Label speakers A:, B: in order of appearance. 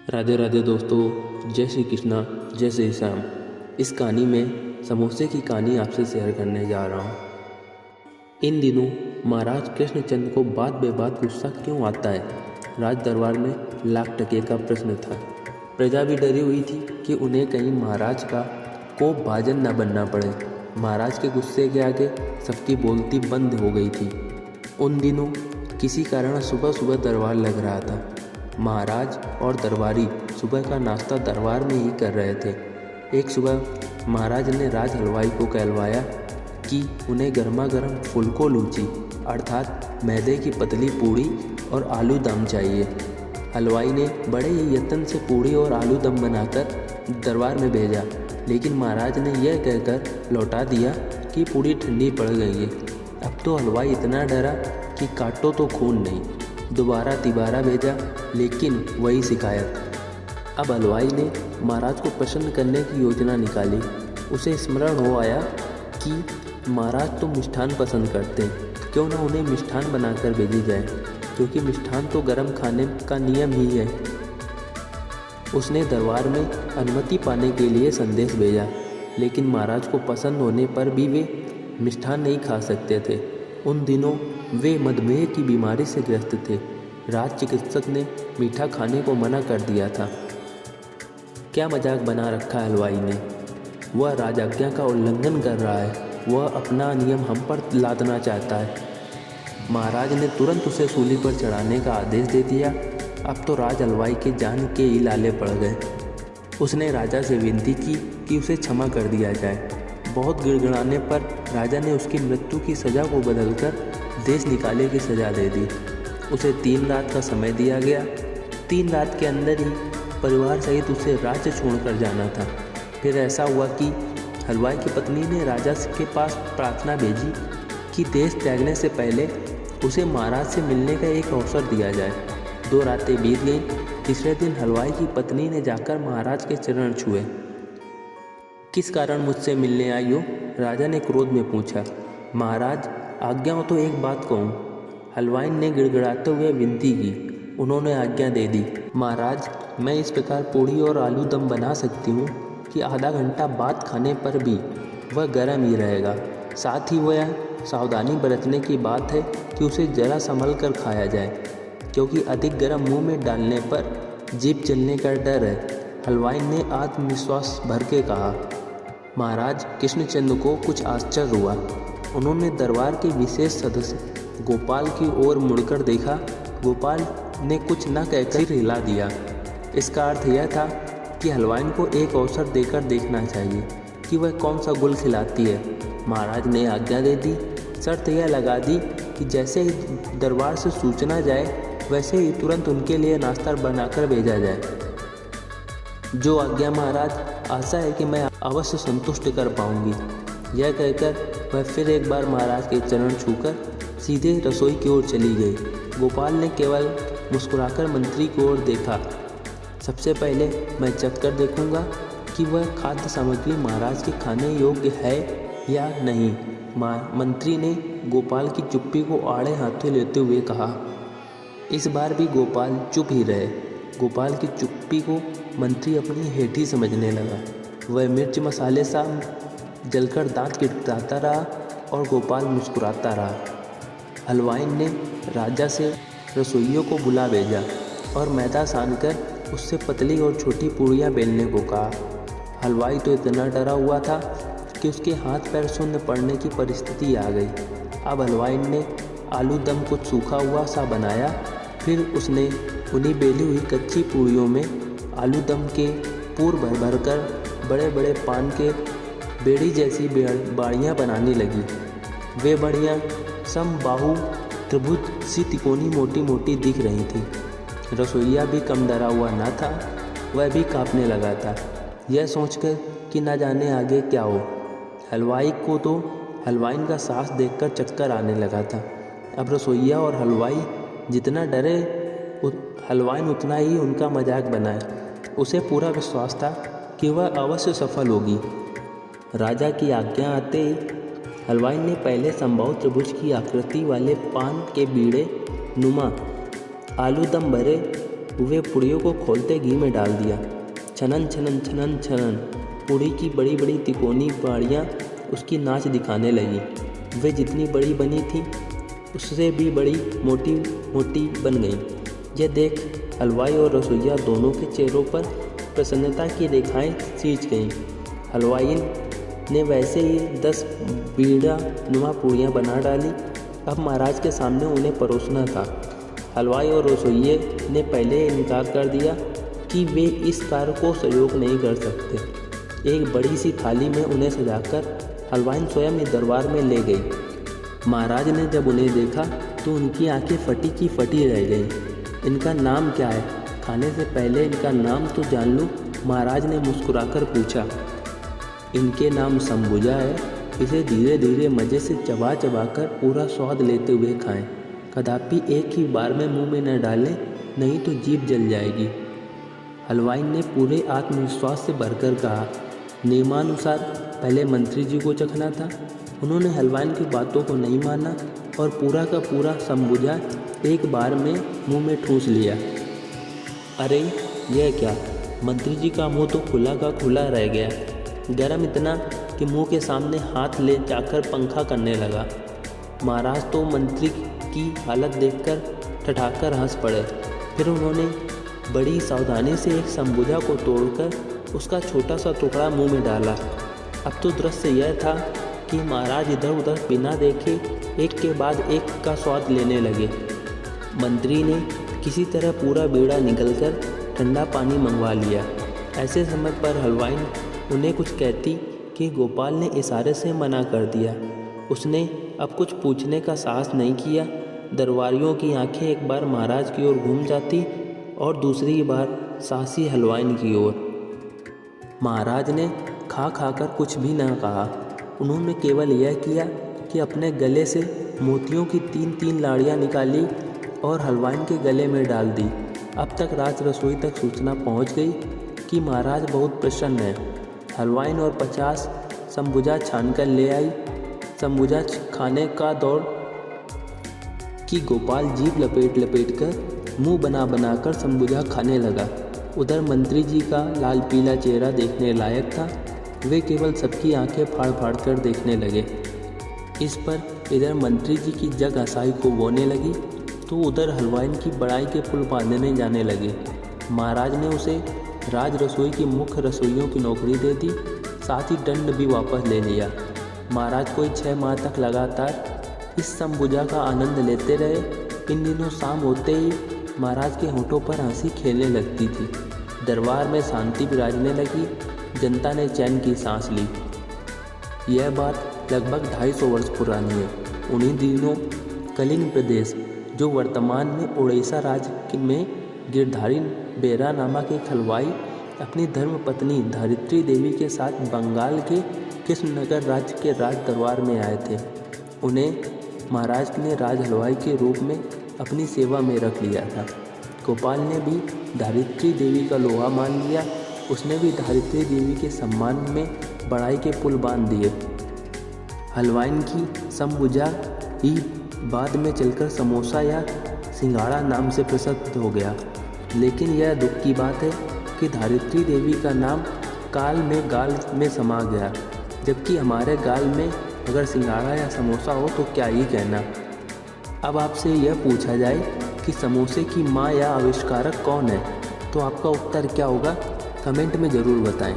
A: राधे राधे दोस्तों, जय श्री कृष्णा, जय श्री श्याम। इस कहानी में समोसे की कहानी आपसे शेयर करने जा रहा हूँ। इन दिनों महाराज कृष्णचंद्र को बात बेबात गुस्सा क्यों आता है? राज दरबार में लाख टके का प्रश्न था। प्रजा भी डरी हुई थी कि उन्हें कहीं महाराज का कोप भाजन न बनना पड़े। महाराज के गुस्से के आगे सबकी बोलती बंद हो गई थी। उन दिनों किसी कारण सुबह सुबह दरबार लग रहा था। महाराज और दरबारी सुबह का नाश्ता दरबार में ही कर रहे थे। एक सुबह महाराज ने राज हलवाई को कहलवाया कि उन्हें गर्मा गर्म फुलको लूची अर्थात मैदे की पतली पूड़ी और आलू दम चाहिए। हलवाई ने बड़े ही यत्न से पूड़ी और आलू दम बनाकर दरबार में भेजा, लेकिन महाराज ने यह कहकर लौटा दिया कि पूड़ी ठंडी पड़ गई है। अब तो हलवाई इतना डरा कि काटो तो खून नहीं। दोबारा तिबारा भेजा, लेकिन वही शिकायत। अब हलवाई ने महाराज को प्रसन्न करने की योजना निकाली। उसे स्मरण हो आया कि महाराज तो मिष्ठान पसंद करते हैं, क्यों ना उन्हें मिष्ठान बनाकर भेजी जाए, क्योंकि मिष्ठान तो गर्म खाने का नियम ही है। उसने दरबार में अनुमति पाने के लिए संदेश भेजा, लेकिन महाराज को पसंद होने पर भी वे मिष्ठान नहीं खा सकते थे। उन दिनों वे मधुमेह की बीमारी से ग्रस्त थे। राज चिकित्सक ने मीठा खाने को मना कर दिया था। क्या मजाक बना रखा है हलवाई ने? वह राजाज्ञा का उल्लंघन कर रहा है। वह अपना नियम हम पर लादना चाहता है। महाराज ने तुरंत उसे सूली पर चढ़ाने का आदेश दे दिया। अब तो राज हलवाई के जान के ही लाले पड़ गए। उसने राजा से विनती की कि उसे क्षमा कर दिया जाए। बहुत गिड़गिड़ाने पर राजा ने उसकी मृत्यु की सज़ा को बदलकर देश निकाले की सज़ा दे दी। उसे 3 रात का समय दिया गया। 3 रात के अंदर ही परिवार सहित उसे राज्य छोड़कर जाना था। फिर ऐसा हुआ कि हलवाई की पत्नी ने राजा के पास प्रार्थना भेजी कि देश त्यागने से पहले उसे महाराज से मिलने का एक अवसर दिया जाए। 2 रातें बीत गईं। तीसरे दिन हलवाई की पत्नी ने जाकर महाराज के चरण छुए। किस कारण मुझसे मिलने आई हो? राजा ने क्रोध में पूछा। महाराज, आज्ञा हो तो एक बात कहूँ। हलवाई ने गिड़गिड़ाते हुए विनती की। उन्होंने आज्ञा दे दी। महाराज, मैं इस प्रकार पूड़ी और आलू दम बना सकती हूँ कि आधा घंटा बाद खाने पर भी वह गर्म ही रहेगा। साथ ही वह सावधानी बरतने की बात है कि उसे जरा संभल कर खाया जाए, क्योंकि अधिक गर्म मुंह में डालने पर जीभ जलने का डर है। हलवाई ने आत्मविश्वास भर के कहा। महाराज कृष्णचंद्र को कुछ आश्चर्य हुआ। उन्होंने दरबार के विशेष सदस्य गोपाल की ओर मुड़कर देखा। गोपाल ने कुछ न कहकर सिर हिला दिया। इसका अर्थ यह था कि हलवाई को एक अवसर देकर देखना चाहिए कि वह कौन सा गुल खिलाती है। महाराज ने आज्ञा दे दी। शर्त यह लगा दी कि जैसे ही दरबार से सूचना जाए, वैसे ही तुरंत उनके लिए नाश्ता बनाकर भेजा जाए। जो आज्ञा महाराज, आशा है कि मैं अवश्य संतुष्ट कर पाऊंगी। यह कहकर वह फिर एक बार महाराज के चरण छूकर सीधे रसोई की ओर चली गई। गोपाल ने केवल मुस्कुराकर मंत्री की ओर देखा। सबसे पहले मैं चख कर देखूंगा कि वह खाद्य सामग्री महाराज के खाने योग्य है या नहीं। मंत्री ने गोपाल की चुप्पी को आड़े हाथों लेते हुए कहा। इस बार भी गोपाल चुप ही रहे। गोपाल की चुप्पी को मंत्री अपनी हेठी समझने लगा। वह मिर्च मसाले सा जलकर दांत किटकिटाता रहा और गोपाल मुस्कुराता रहा। हलवाई ने राजा से रसोइयों को बुला भेजा और मैदा सानकर उससे पतली और छोटी पूड़ियाँ बेलने को कहा। हलवाई तो इतना डरा हुआ था कि उसके हाथ पैर शून्य पड़ने की परिस्थिति आ गई। अब हलवाई ने आलू दम कुछ सूखा हुआ सा बनाया। फिर उसने उन्हीं बेली हुई कच्ची पूड़ियों में आलू दम के पूर भर भर कर बड़े बड़े पान के बेड़ी जैसी बाड़ियाँ बनाने लगी। वे बाड़ियाँ समबाहु त्रिभुज सी तिकोनी मोटी मोटी दिख रही थी। रसोइया भी कम डरा हुआ न था। वह भी कांपने लगा था, यह सोचकर कि न जाने आगे क्या हो। हलवाई को तो हलवाई का साहस देखकर चक्कर आने लगा था। अब रसोइया और हलवाई जितना डरे, हलवाई उतना ही उनका मजाक बनाए। उसे पूरा विश्वास था कि वह अवश्य सफल होगी। राजा की आज्ञा आते ही हलवाई ने पहले समबाहु त्रिभुज की आकृति वाले पान के बीड़े नुमा आलू दम भरे वे पुड़ियों को खोलते घी में डाल दिया। छनन छनन छनन छनन पुड़ी की बड़ी बड़ी तिकोनी बाड़ियाँ उसकी नाच दिखाने लगी। वे जितनी बड़ी बनी थी उससे भी बड़ी मोटी मोटी बन गई। यह देख हलवाई और रसोइया दोनों के चेहरों पर प्रसन्नता की रेखाएं खींच गईं। हलवाई ने वैसे ही 10 बीड़ा नुमा पूड़ियाँ बना डाली। अब महाराज के सामने उन्हें परोसना था। हलवाई और रसोइये ने पहले इनकार कर दिया कि वे इस कार्य को सहयोग नहीं कर सकते। एक बड़ी सी थाली में उन्हें सजाकर हलवाई स्वयं ही दरबार में ले गई। महाराज ने जब उन्हें देखा तो उनकी आंखें फटी की फटी रह गईं। इनका नाम क्या है? खाने से पहले इनका नाम तो जान लूँ, महाराज ने मुस्कुराकर पूछा। इनके नाम संबुजा है। इसे धीरे धीरे मज़े से चबा चबा कर पूरा स्वाद लेते हुए खाएं। कदापि एक ही बार में मुंह में न डालें, नहीं तो जीभ जल जाएगी। हलवाई ने पूरे आत्मविश्वास से भरकर कहा। नियमानुसार पहले मंत्री जी को चखना था। उन्होंने हलवाई की बातों को नहीं माना और पूरा का पूरा संबुजा एक बार में मुंह में ठूस लिया। अरे यह क्या? मंत्री जी का मुंह तो खुला का खुला रह गया, गरम इतना कि मुंह के सामने हाथ ले जाकर पंखा करने लगा। महाराज तो मंत्री की हालत देखकर ठठाकर हंस पड़े। फिर उन्होंने बड़ी सावधानी से एक संबुजा को तोड़कर उसका छोटा सा टुकड़ा मुंह में डाला। अब तो दृश्य यह था कि महाराज इधर उधर बिना देखे एक के बाद एक का स्वाद लेने लगे। मंत्री ने किसी तरह पूरा बीड़ा निकलकर ठंडा पानी मंगवा लिया। ऐसे समय पर हलवाई उन्हें कुछ कहती कि गोपाल ने इशारे से मना कर दिया। उसने अब कुछ पूछने का साहस नहीं किया। दरबारियों की आंखें एक बार महाराज की ओर घूम जाती और दूसरी बार साहसी हलवाई की ओर। महाराज ने खा खाकर कुछ भी न कहा। उन्होंने केवल यह किया कि अपने गले से मोतियों की 3-3 लाड़ियाँ निकाली और हलवाई के गले में डाल दी। अब तक राज रसोई तक सूचना पहुंच गई कि महाराज बहुत प्रसन्न है। हलवाई और 50 संबुजा छानकर ले आई। संबुजा खाने का दौड़ कि गोपाल जीभ लपेट लपेट कर मुँह बना बना कर संबुजा खाने लगा। उधर मंत्री जी का लाल पीला चेहरा देखने लायक था। वे केवल सबकी आंखें फाड़ फाड़ कर देखने लगे। इस पर इधर मंत्री जी की जग हसाई को बोने लगी तो उधर हलवाई की बड़ाई के पुल बांधने जाने लगे। महाराज ने उसे राज रसोई की मुख्य रसोइयों की नौकरी दे दी, साथ ही दंड भी वापस ले लिया। महाराज कोई 6 माह तक लगातार इस संबुजा का आनंद लेते रहे। इन दिनों शाम होते ही महाराज के होठों पर हंसी खेलने लगती थी। दरबार में शांति विराजने लगी। जनता ने चैन की सांस ली। यह बात लगभग 250 वर्ष पुरानी है। उन्हीं दिनों कलिंग प्रदेश, जो वर्तमान में उड़ीसा राज्य में गिरधारी बेरा नामक एक हलवाई अपनी धर्मपत्नी धरित्री देवी के साथ बंगाल के कृष्णनगर राज्य के राज दरबार में आए थे। उन्हें महाराज ने राज हलवाई के रूप में अपनी सेवा में रख लिया था। गोपाल ने भी धरित्री देवी का लोहा मान लिया। उसने भी धरित्री देवी के सम्मान में बड़ाई के पुल बांध दिए। हलवाई की संबुजा ही बाद में चलकर समोसा या सिंघाड़ा नाम से प्रसिद्ध हो गया। लेकिन यह दुख की बात है कि धरित्री देवी का नाम काल में गाल में समा गया, जबकि हमारे गाल में अगर सिंघाड़ा या समोसा हो तो क्या ही कहना। अब आपसे यह पूछा जाए कि समोसे की माँ या आविष्कारक कौन है, तो आपका उत्तर क्या होगा? कमेंट में ज़रूर बताएं।